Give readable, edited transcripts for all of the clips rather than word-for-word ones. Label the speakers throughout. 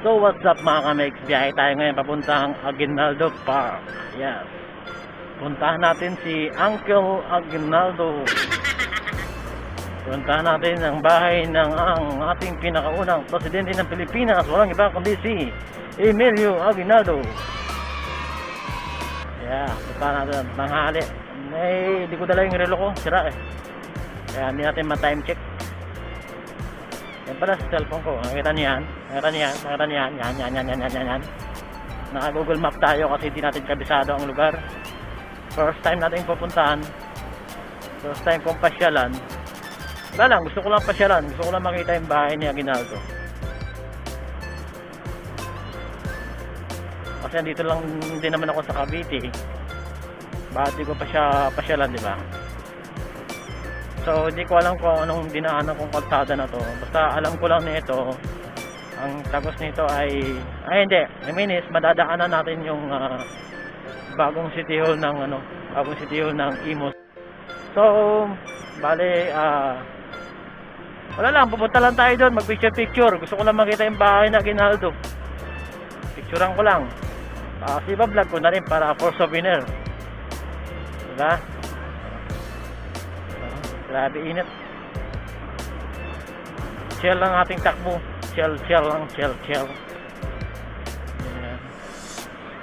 Speaker 1: So what's up mga kamex, biyahe tayo ngayon papuntang Aguinaldo Park. Yes, puntahan natin si Uncle Aguinaldo. Puntahan natin ang bahay ng ating pinakaunang presidente ng Pilipinas. Walang iba kundi si Emilio Aguinaldo. Yeah, puntahan natin ang tanghali. Hindi ko dala yung relo ko, sira eh, kaya hindi natin ma-time check. Yan pala sa cellphone ko. Nakita niyo yan? Yan. Naka Google Map tayo kasi hindi natin kabisado ang lugar. First time natin pupuntahan. First time kong pasyalan. Wala lang, gusto ko lang pasyalan. Gusto ko lang makita yung bahay ni Aguinaldo. Kasi dito lang din naman ako sa Cavite. Bakit di ko pa siya pasyalan, di ba? So, hindi ko alam kung anong dinaanan kong kalsada na to. Basta alam ko lang nito, ang tagos nito ay hindi, I mean is madadaanan natin yung bagong city hall ng bagong city hall ng Imus. So, bale wala lang, pupunta lang tayo doon, mag picture. Gusto ko lang makita yung bahay na Aguinaldo. Picturean ko lang. Iba-vlog ko na rin para for souvenir. Diba? Grabe init. Chill lang ating takbo. Chill lang. Ayan.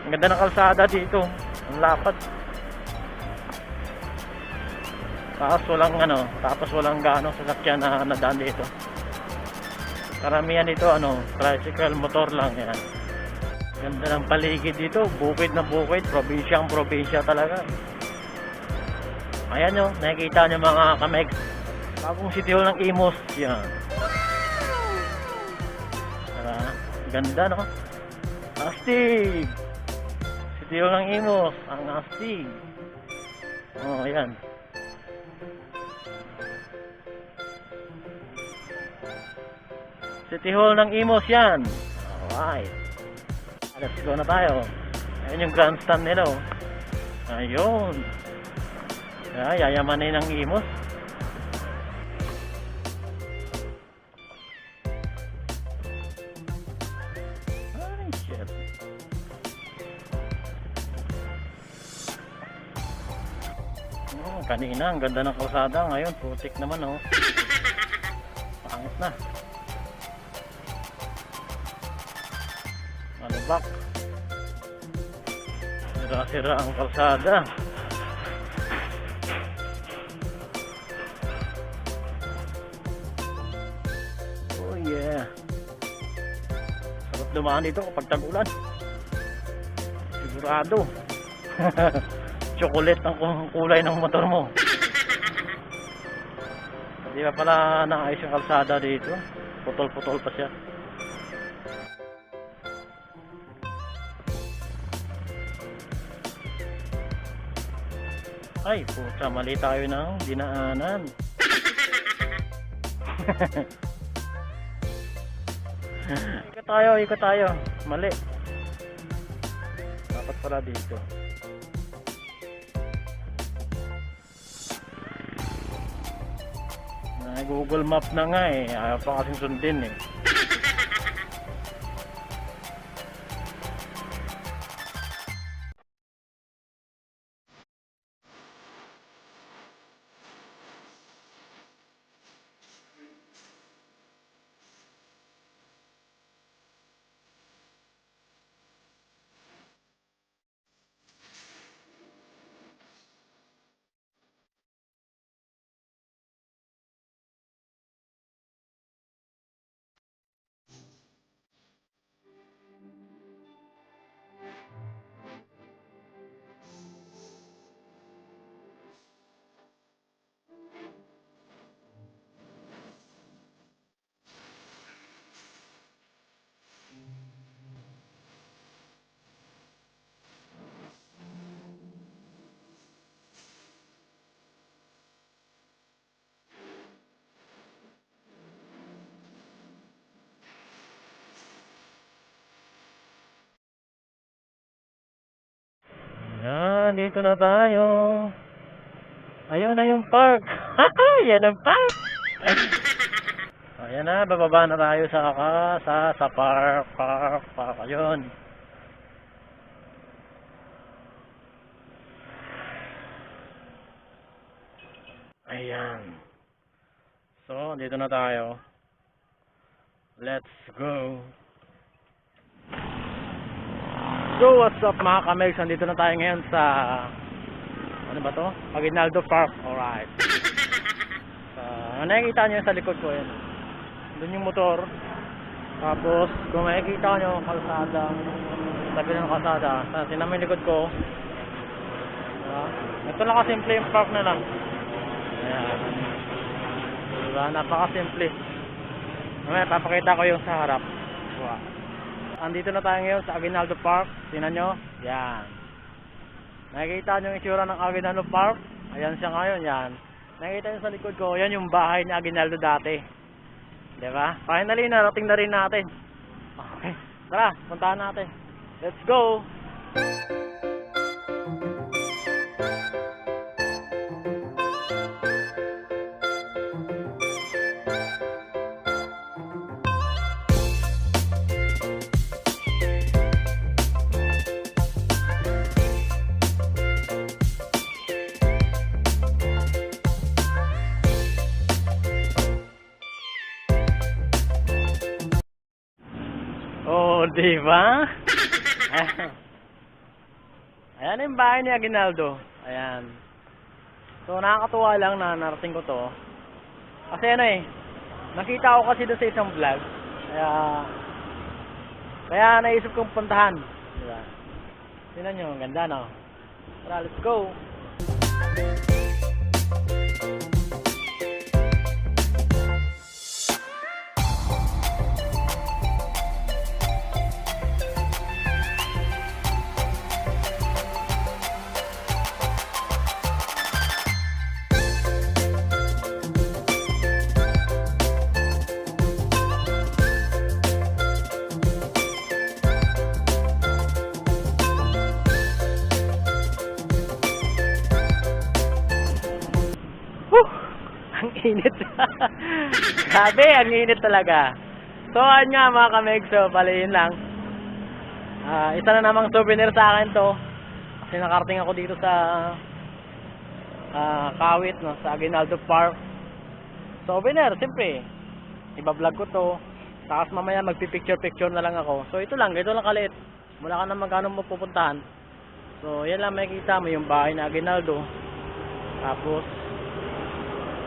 Speaker 1: Ang ganda ng kalsada dito. Ang lapad. Tapos walang gaano sasakyan na nadaan dito. Karamihan dito tricycle, motor lang yan. Ganda ng paligid dito. Bukid na bukid. Probinsya talaga. Ayan nyo, nakikita nyo mga kamex, bagong city hall ng Imus. Yan. Ganda no? Astig! City hall ng Imus, ang astig. Oh, ayan. City hall ng Imus yan. Alright. Let's go na tayo. Ayan yung grandstand nila oh. Ayun. Yayamanin ng Imus. Ay, shit. Kanina, ang ganda ng kalsada. Ngayon, putik naman, oh. Pangit na. Malubak. Sira-sira ang kalsada. Sarap dumaan dito kapag tag-ulan. Sigurado. Chocolate ang kulay ng motor mo. Hindi pa pala naayos yung kalsada dito. Putol-putol pa siya. Ay, puta, mali tayo ng dinaanan. Ikot tayo. Mali. Dapat pala dito. Google Map na nga eh. Ayaw pa kasing sundin eh. Dito na tayo. Ayun na yung park. Yan ang park. Ayan na, bababa na tayo sa park. Ayun. Ayan. So, dito na tayo. Let's go. So, what's up mga kamegs? Nandito na tayo ngayon sa ano ba to? Aguinaldo Park. Alright. Nakikita nyo sa likod ko yun. Doon yung motor. Tapos, kung makikita nyo kalsada, tabi ng kalsada, tinan mo yung likod ko. Ito lang kasimple yung park na lang. Ayan. Diba? Napakasimple. Mamaya, papakita ko yung sa harap. Wow. Andito na tayo ngayon sa Aguinaldo Park. Tingnan nyo. Yan. Nakikita nyo yung itsura ng Aguinaldo Park. Ayan siya ngayon. Yan. Nakikita nyo sa likod ko. Yan yung bahay ni Aguinaldo dati. Diba? Finally, narating na rin natin. Okay. Tara, puntahan natin. Let's go! Oh, di ba? Ayan yung bahay ni Aguinaldo. Ayan. So, nakakatuwa lang na narating ko to. Kasi ano nakita ko kasi doon sa isang vlog. Kaya naisip kong puntahan. Diba? Tingnan nyo, ang ganda no? Tara, let's go! Ang init. Grabe, ang init talaga. So, ano nga mga kamegs, so, palayin lang. Isa na namang souvenir sa akin to. Kasi nakarating ako dito sa Kawit, no, sa Aguinaldo Park. Souvenir, siyempre. Iba-vlog ko to. Tapos mamaya magpipicture-picture na lang ako. So, ito lang kaliit. Wala ka na magkano mo pupuntahan. So, yan lang makikita mo yung bahay na Aguinaldo. Tapos,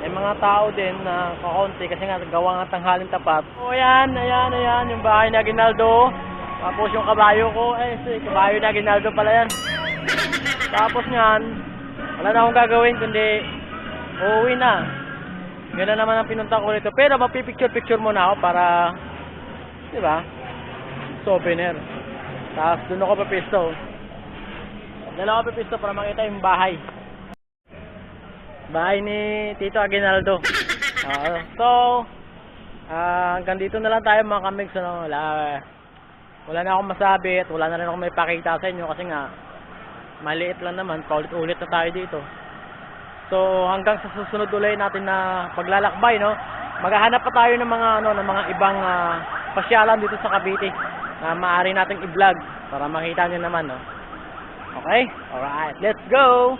Speaker 1: may mga tao din na kakaunti kasi nga gawa nga tanghaling tapat. O ayan, yung bahay ni Aguinaldo. Tapos yung kabayo ko, kabayo ni Aguinaldo pala yan. Tapos nyan, wala na akong gagawin kundi uuwi na. Gano'n naman ang pinunta ko rito. Pero magpipicture-picture muna ako para, di ba, souvenir. Tapos doon ako papisto. Para makita yung bahay. Bahay ni Tito Aguinaldo. So, hanggang dito na lang tayo mga kamigs. Ano? Wala na akong masabi at wala na rin akong may pakita sa inyo kasi nga maliit lang naman, paulit-ulit na tayo dito. So, hanggang sa susunod ulit natin na paglalakbay, no? Maghahanap pa tayo ng mga ibang pasyalan dito sa Cavite na maaari nating i-vlog para makita nyo naman, no? Okay? Alright, let's go!